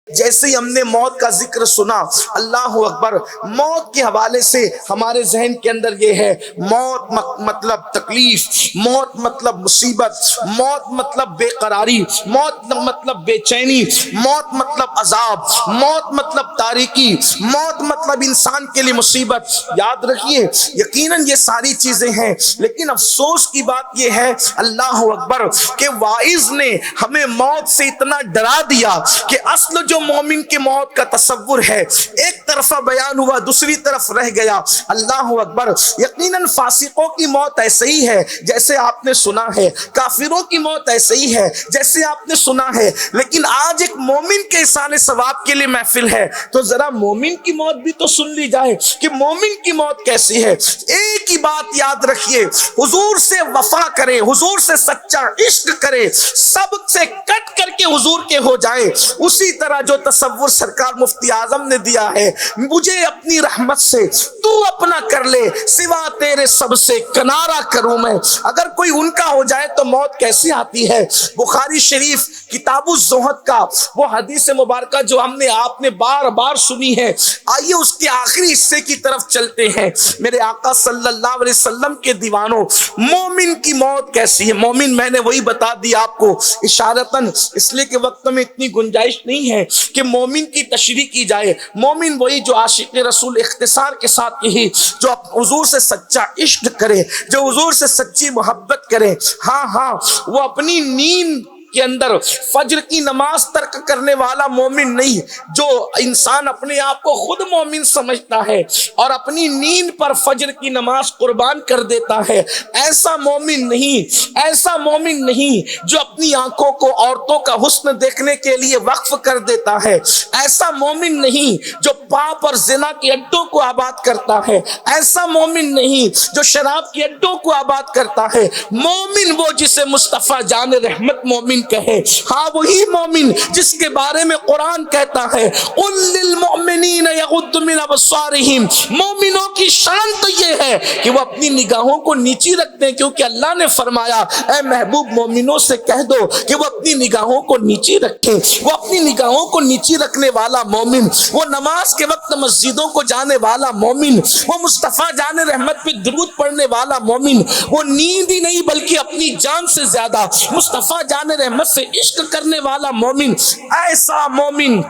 جیسے ہی ہم نے موت کا ذکر سنا، اللہ اکبر، موت کے حوالے سے ہمارے ذہن کے اندر یہ ہے، موت مطلب تکلیف، موت مطلب مصیبت، موت مطلب بے قراری، موت مطلب بے چینی، موت مطلب عذاب، موت مطلب تاریکی، موت مطلب انسان کے لیے مصیبت۔ یاد رکھیے یقیناً یہ ساری چیزیں ہیں، لیکن افسوس کی بات یہ ہے اللہ اکبر کہ واعظ نے ہمیں موت سے اتنا ڈرا دیا کہ اصل جو مومن کی موت کا تصور ہے ایک طرفہ بیان ہوا، دوسری طرف رہ گیا۔ اللہ اکبر، یقیناً فاسقوں کی موت ایسے ہی ہے جیسے آپ نے سنا ہے، کافروں کی موت ایسے ہی ہے جیسے آپ نے سنا ہے، لیکن آج ایک مومن کے احسان ثواب کے لیے محفل ہے تو ذرا مومن کی موت بھی تو سن لی جائے کہ مومن کی موت کیسی ہے۔ ایک ہی بات یاد رکھیے، حضور سے وفا کرے، حضور سے سچا عشق کرے، سب سے کٹ کر کے حضور کے ہو جائے، اسی طرح جو تصور سرکار مفتی اعظم نے دیا ہے، مجھے اپنی رحمت سے تو اپنا کر لے، سوا تیرے سب سے کنارہ کروں میں۔ اگر کوئی ان کا ہو جائے تو موت کیسی آتی ہے؟ بخاری شریف کتاب الزہد کا وہ حدیث مبارکہ جو ہم نے آپ نے بار بار سنی ہے، آئیے اس کے آخری حصے کی طرف چلتے ہیں۔ میرے آقا صلی اللہ علیہ وسلم کے دیوانوں، مومن کی موت کیسی ہے؟ مومن میں نے وہی بتا دیا آپ کو اشارتاً، اس لیے کہ وقت میں اتنی گنجائش نہیں ہے کہ مومن کی تشریح کی جائے۔ مومن وہی جو عاشق رسول، اختصار کے ساتھ یہی، جو حضور سے سچا عشق کرے، جو حضور سے سچی محبت کرے۔ ہاں وہ اپنی نیند کے اندر فجر کی نماز ترک کرنے والا مومن نہیں، جو انسان اپنے آپ کو خود مومن سمجھتا ہے اور اپنی نیند پر فجر کی نماز قربان کر دیتا ہے، ایسا مومن نہیں، ایسا مومن نہیں جو اپنی آنکھوں کو عورتوں کا حسن دیکھنے کے لیے وقف کر دیتا ہے، ایسا مومن نہیں جو پاپ اور زنا کے اڈوں کو آباد کرتا ہے، ایسا مومن نہیں جو شراب کے اڈوں کو آباد کرتا ہے۔ مومن وہ جسے مصطفیٰ جان رحمت مومن کہے، ہاں وہی مومن جس کے بارے میں قرآن کہتا ہے قُل لِّلْمُؤْمِنِينَ يَغُضُّ مِنْ أَبْصَارِهِمْ۔ مومنوں کی شان تو یہ ہے کہ وہ اپنی نگاہوں کو نیچی رکھتے ہیں، کیونکہ اللہ نے فرمایا اے محبوب مومنوں سے کہہ دو کہ وہ اپنی نگاہوں کو نیچی رکھیں۔ وہ اپنی نگاہوں کو نیچی رکھنے والا مومن، وہ نماز کے وقت مسجدوں کو جانے والا مومن، وہ مصطفیٰ جان رحمت پہ درود پڑھنے والا مومن، وہ نیند ہی نہیں بلکہ اپنی جان سے زیادہ مصطفیٰ جان رحمت سے عشق کرنے والا مومن، ایسا مومن۔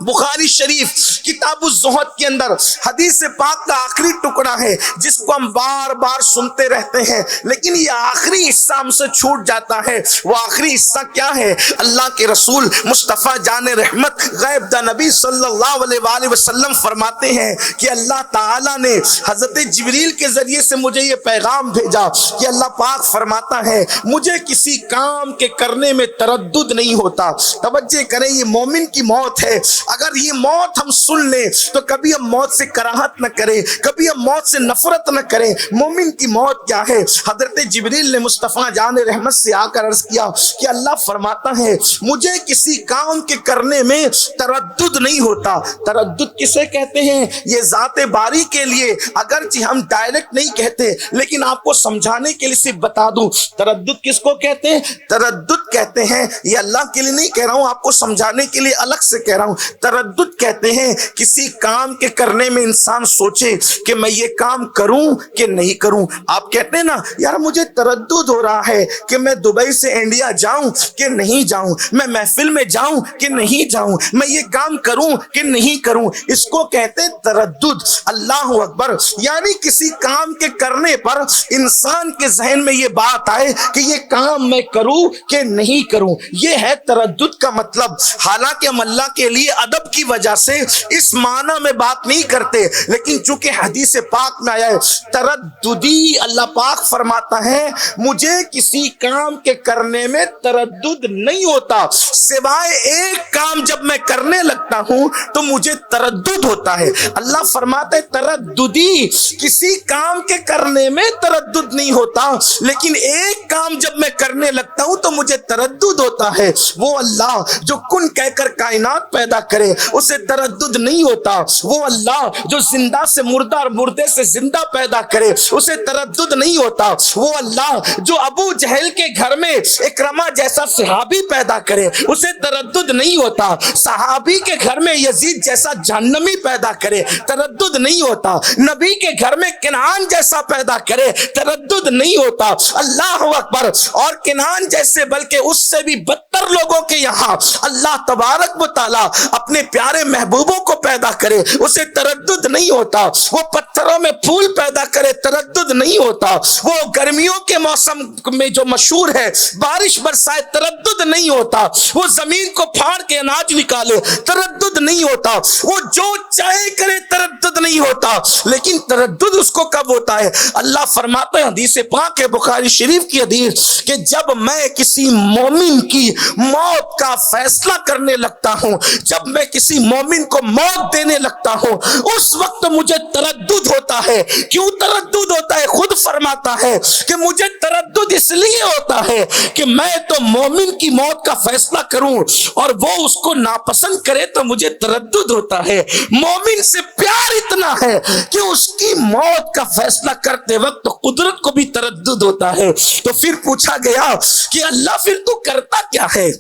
بخاری شریف کتاب الزہد کے اندر حدیث پاک کا آخری ٹکڑا ہے جس کو ہم بار بار سنتے رہتے ہیں، لیکن یہ آخری حصہ ہم سے چھوٹ جاتا ہے۔ وہ آخری حصہ کیا ہے؟ اللہ کے رسول مصطفیٰ جان رحمت غیب دا نبی صلی اللہ علیہ وآلہ وسلم فرماتے ہیں کہ اللہ تعالیٰ نے حضرت جبریل کے ذریعے سے مجھے یہ پیغام بھیجا کہ اللہ پاک فرماتا ہے مجھے کسی کام کے کرنے میں تردد نہیں ہوتا۔ توجہ کریں، یہ مومن کی موت ہے۔ اگر یہ موت ہم سن لیں تو کبھی ہم موت سے کراہت نہ کریں، کبھی ہم موت سے نفرت نہ کریں۔ مومن کی موت کیا ہے؟ حضرت جبریل نے مصطفیٰ جان رحمت سے آ کر عرض کیا کہ اللہ فرماتا ہے مجھے کسی کام کے کرنے میں تردد نہیں ہوتا۔ تردد کسے کہتے ہیں؟ یہ ذات باری کے لیے، اگرچہ ہم ڈائریکٹ نہیں کہتے لیکن آپ کو سمجھانے کے لیے صرف بتا دوں، تردد کس کو کہتے ہیں؟ تردد کہتے ہیں، یہ اللہ کے لیے نہیں کہہ رہا ہوں، آپ کو سمجھانے کے لیے الگ سے کہہ رہا ہوں، تردد کہتے ہیں کسی کام کے کرنے میں انسان سوچے کہ میں یہ کام کروں کہ نہیں کروں۔ آپ کہتے ہیں نا یار مجھے تردد ہو رہا ہے کہ میں دبئی سے انڈیا جاؤں کہ نہیں جاؤں، میں محفل میں جاؤں کہ نہیں جاؤں، میں یہ کام کروں کہ نہیں کروں، اس کو کہتے ہیں تردد۔ اللہ اکبر، یعنی کسی کام کے کرنے پر انسان کے ذہن میں یہ بات آئے کہ یہ کام میں کروں کہ نہیں کروں، یہ ہے تردد کا مطلب۔ حالانکہ ہم اللہ کے لیے ادب کی وجہ سے اس معنی میں بات نہیں کرتے، لیکن چونکہ حدیث پاک میں آیا ہے ترددی، اللہ پاک فرماتا ہے مجھے کسی کام کے کرنے میں تردد نہیں ہوتا، سوائے ایک کام جب میں کرنے لگتا ہوں تو مجھے تردد ہوتا ہے۔ اللہ فرماتا ہے ترددی، کسی کام کے کرنے میں تردد نہیں ہوتا، لیکن ایک کام جب میں کرنے لگتا ہوں تو مجھے تردد ہوتا ہے، وہ اللہ جو کن کہہ کر کائنات پیدا کرے اسے تردد نہیں ہوتا، وہ اللہ جو زندہ سے مردہ اور مردے سے زندہ پیدا کرے اسے تردد نہیں ہوتا، وہ اللہ جو ابو جہل کے گھر میں اکرمہ جیسا صحابی پیدا کرے اسے تردد نہیں ہوتا، صحابی کے گھر میں یزید جیسا جہنمی پیدا کرے تردد نہیں ہوتا، نبی کے گھر میں کنعان جیسا پیدا کرے تردد نہیں ہوتا، اللہ اکبر، اور کنعان جیسے بلکہ اس سے بھی بدتر لوگوں کے یہاں اللہ تبارک و تعالی اپنے پیارے محبوبوں کو پیدا کرے اسے تردد نہیں ہوتا، وہ پتھروں میں پھول پیدا کرے تردد نہیں ہوتا، وہ گرمیوں کے موسم میں جو مشہور ہے بارش برسائے تردد نہیں ہوتا، وہ زمین کو پھاڑ کے اناج نکالے تردد نہیں ہوتا، وہ جو چاہے کرے تردد نہیں ہوتا، لیکن تردد اس کو کب ہوتا ہے؟ اللہ فرماتے ہیں حدیث پاک ہے بخاری شریف کی حدیث کہ جب میں کسی مومن کی موت کا فیصلہ کرنے لگتا ہوں، جب میں کسی مومن کو موت دینے لگتا ہوں اس وقت مجھے تردد ہوتا ہے۔ کیوں تردد ہوتا ہے؟ خود فرماتا ہے کہ مجھے تردد اس لیے ہوتا ہے کہ میں تو مومن کی موت کا فیصلہ کروں اور وہ اس کو ناپسند کرے تو مجھے تردد ہوتا ہے، مومن سے پیار اتنا ہے کہ اس کی موت کا فیصلہ کرتے وقت قدرت کو بھی تردد ہوتا ہے۔ تو پھر پوچھا گیا کہ اللہ پھر تو کرتا کیا ہے؟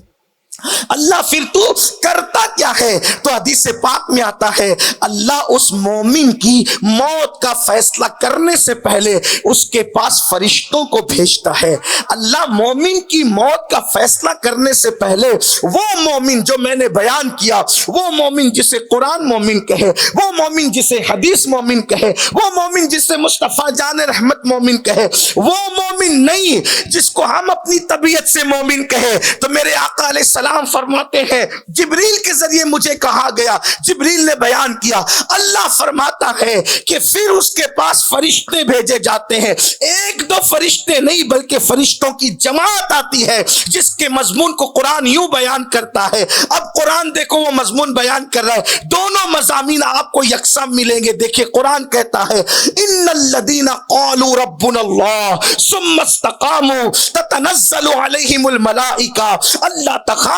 اللہ پھر تو کرتا کیا ہے؟ تو حدیث پاک میں آتا ہے اللہ اس مومن کی موت کا فیصلہ کرنے سے پہلے اس کے پاس فرشتوں کو بھیجتا ہے۔ اللہ مومن کی موت کا فیصلہ کرنے سے پہلے وہ مومن جو میں نے بیان کیا، وہ مومن جسے قرآن مومن کہے، وہ مومن جسے حدیث مومن کہے، وہ مومن جسے مصطفیٰ جان رحمت مومن کہے، وہ مومن نہیں جس کو ہم اپنی طبیعت سے مومن کہے۔ تو میرے آقا علیہ السلام فرماتے ہیں جبریل کے ذریعے مجھے کہا گیا، جبریل نے بیان کیا، اللہ فرماتا ہے کہ پھر اس کے پاس فرشتے بھیجے جاتے ہیں، ایک دو فرشتے نہیں بلکہ فرشتوں کی جماعت آتی ہے جس کے مضمون کو قرآن یوں بیان کرتا ہے۔ اب قرآن دیکھو وہ مضمون بیان کر رہا ہے، دونوں مضامین آپ کو یکساں ملیں گے۔ دیکھیں قرآن کہتا ہے ان الذین قالوا ربنا اللہ ثم استقاموا تتنزل علیہم الملائکہ اللہ تخافوا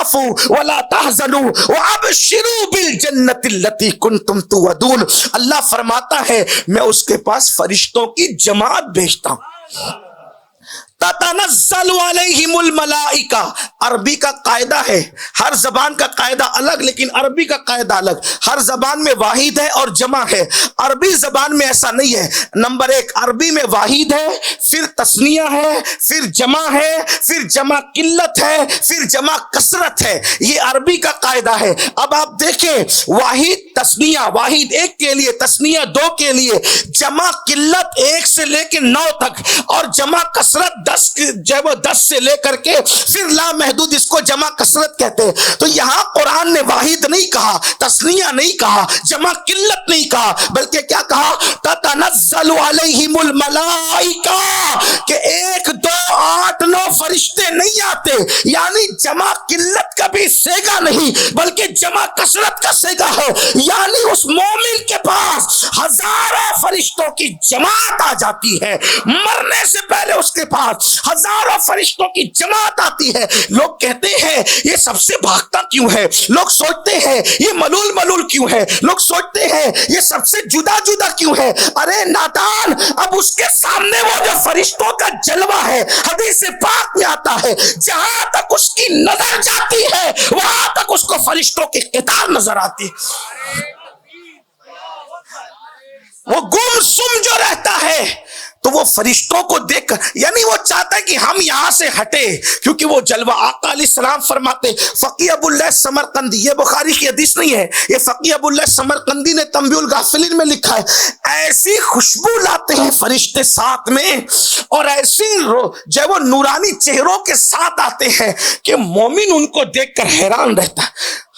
ولا تحزنوا وابشروا بالجنۃ التي كنتم توعدون۔ اللہ فرماتا ہے میں اس کے پاس فرشتوں کی جماعت بھیجتا ہوں، تتنزل علیہم الملائکہ، عربی کا قاعدہ ہے، ہر زبان کا قاعدہ الگ لیکن عربی کا قاعدہ الگ، ہر زبان میں واحد ہے اور جمع ہے، عربی زبان میں ایسا نہیں ہے۔ نمبر ایک، عربی میں واحد ہے، پھر تثنیہ ہے، پھر جمع ہے، پھر جمع قلت ہے، پھر جمع کثرت ہے، یہ عربی کا قاعدہ ہے۔ اب آپ دیکھیں واحد تثنیہ، واحد ایک کے لیے، تثنیہ دو کے لیے، جمع قلت ایک سے لے کے 9 تک، اور جمع کثرت 10 سے لے کر کے پھر لا محدود، اس کو جمع کثرت کہتے ہیں۔ تو یہاں قرآن نے واحد نہیں کہا، تثنیہ نہیں کہا، جمع قلت نہیں کہا، بلکہ کیا کہا؟ تتنزل علیہم الملائکہ، کہ 1 2 8 9 فرشتے نہیں آتے، یعنی جمع قلت کا بھی سیگا نہیں بلکہ جمع کثرت کا سیگا ہے، یعنی اس مومن کے پاس ہزاروں فرشتوں کی جماعت آ جاتی ہے، مرنے سے پہلے اس کے پاس ہزاروں فرشتوں کی جماعت آتی ہے۔ لوگ کہتے ہیں یہ سب سے بھاگتا کیوں ہے، لوگ سوچتے ہیں یہ ملول ملول کیوں ہے، لوگ سوچتے ہیں یہ سب سے جدا جدا کیوں ہے۔ ارے نادان، اب اس کے سامنے وہ جو فرشتوں کا جلوہ ہے، حدیث پاک میں آتا ہے جہاں تک اس کی نظر جاتی ہے وہاں تک اس کو فرشتوں کی قطار نظر آتی ہے۔ وہ گم سم جو رہتا ہے تو وہ فرشتوں کو دیکھ کر، یعنی وہ چاہتا ہے کہ ہم یہاں سے ہٹے، کیونکہ وہ جلوہ آقا علیہ السلام فرماتے، فقیہ ابو اللہ سمرقندی، یہ بخاری کی حدیث نہیں ہے، یہ فقیہ ابو اللہ سمرقندی نے تنبیہ الغافلین میں لکھا ہے، ایسی خوشبو لاتے ہیں فرشتے ساتھ میں اور ایسی جو وہ نورانی چہروں کے ساتھ آتے ہیں کہ مومن ان کو دیکھ کر حیران رہتا ہے،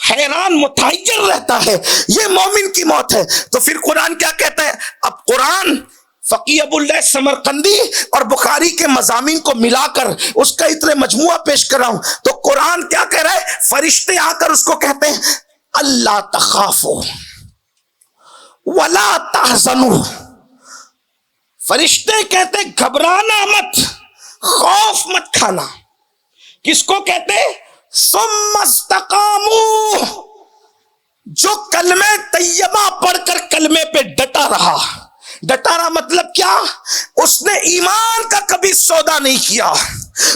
حیران متحیر رہتا ہے، یہ مومن کی موت ہے۔ تو پھر قرآن کیا کہتا ہے؟ اب قرآن فقیہ ابو اللہ سمرقندی اور بخاری کے مضامین کو ملا کر اس کا اتنے مجموعہ پیش کر رہا ہوں، تو قرآن کیا کہہ رہا ہے؟ فرشتے آ کر اس کو کہتے ہیں اللہ تخافوا ولا تحزنوا، فرشتے کہتے گھبرانا مت، خوف مت کھانا، کس کو کہتے ہیں؟ ثم استقاموا، جو کلمہ طیبہ پڑھ کر کلمے پہ ڈٹا رہا۔ ڈٹا رہا مطلب کیا؟ اس نے ایمان کا کبھی سودا نہیں کیا،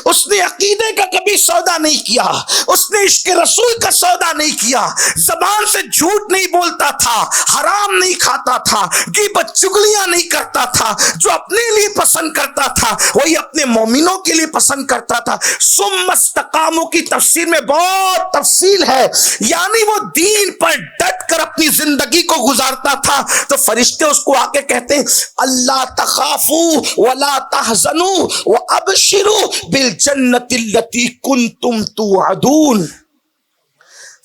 اس نے عقیدے کا کبھی سودا نہیں کیا، اس نے عشق رسول کا سودا نہیں کیا، زبان سے جھوٹ نہیں بولتا تھا، حرام نہیں کھاتا تھا، غیبت چگلیاں نہیں کرتا تھا، جو اپنے لیے پسند کرتا تھا وہی اپنے مومنوں کے لیے پسند کرتا تھا۔ ثم استقاموا کی تفسیر میں بہت تفصیل ہے، یعنی وہ دین پر ڈٹ کر اپنی زندگی کو گزارتا تھا۔ تو فرشتے اس کو آ کے کہتے ہیں اللہ تخافوا ولا تحزنوا وابشروا بالجنت التي كنتم توعدون۔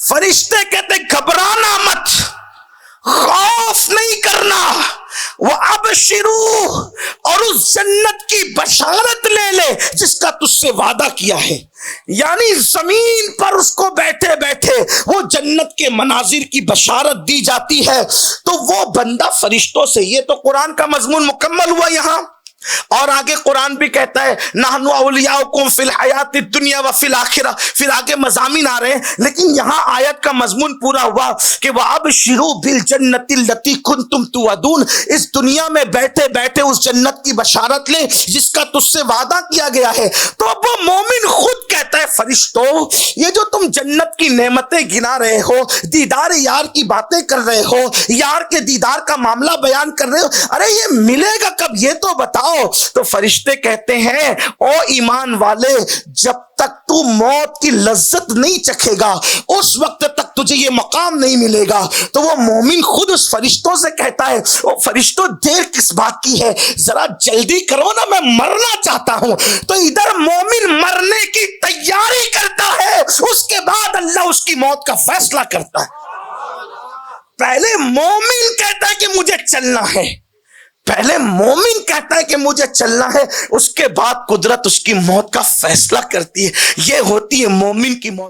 فرشتے کہتے گھبرانا مت، خوف نہیں کرنا، وابشروا، اور اس جنت کی بشارت لے لے جس کا تجھ سے وعدہ کیا ہے۔ یعنی زمین پر اس کو بیٹھے بیٹھے وہ جنت کے مناظر کی بشارت دی جاتی ہے۔ تو وہ بندہ فرشتوں سے، یہ تو قرآن کا مضمون مکمل ہوا یہاں، اور آگے قرآن بھی کہتا ہے نحن اولیاؤکم فی الحیات الدنیا وفی الآخرہ، پھر آگے مضامین آ رہے ہیں، لیکن یہاں آیت کا مضمون پورا ہوا کہ وَأَبْشِرُوا بِالْجَنَّةِ الَّتِي كُنْتُمْ تُوعَدُونَ، اس دنیا میں بیٹھے بیٹھے اس جنت کی بشارت لے جس کا تجھ سے وعدہ کیا گیا ہے۔ تو اب وہ مومن خود کہتا ہے فرشتوں، یہ جو تم جنت کی نعمتیں گنا رہے ہو، دیدار یار کی باتیں کر رہے ہو، یار کے دیدار کا معاملہ بیان کر رہے ہو، ارے یہ ملے گا کب یہ تو بتاؤ۔ تو فرشتے کہتے ہیں او ایمان والے، جب تک تو موت کی لذت نہیں چکھے گا اس وقت تک تجھے یہ مقام نہیں ملے گا۔ تو وہ مومن خود اس فرشتوں سے کہتا ہے او فرشتوں دیر کس بات کی ہے، ذرا جلدی کرو نا، میں مرنا چاہتا ہوں۔ تو ادھر مومن مرنے کی تیاری کرتا ہے، اس کے بعد اللہ اس کی موت کا فیصلہ کرتا ہے۔ پہلے مومن کہتا ہے کہ مجھے چلنا ہے، پہلے مومن کہتا ہے کہ مجھے چلنا ہے، اس کے بعد قدرت اس کی موت کا فیصلہ کرتی ہے۔ یہ ہوتی ہے مومن کی موت۔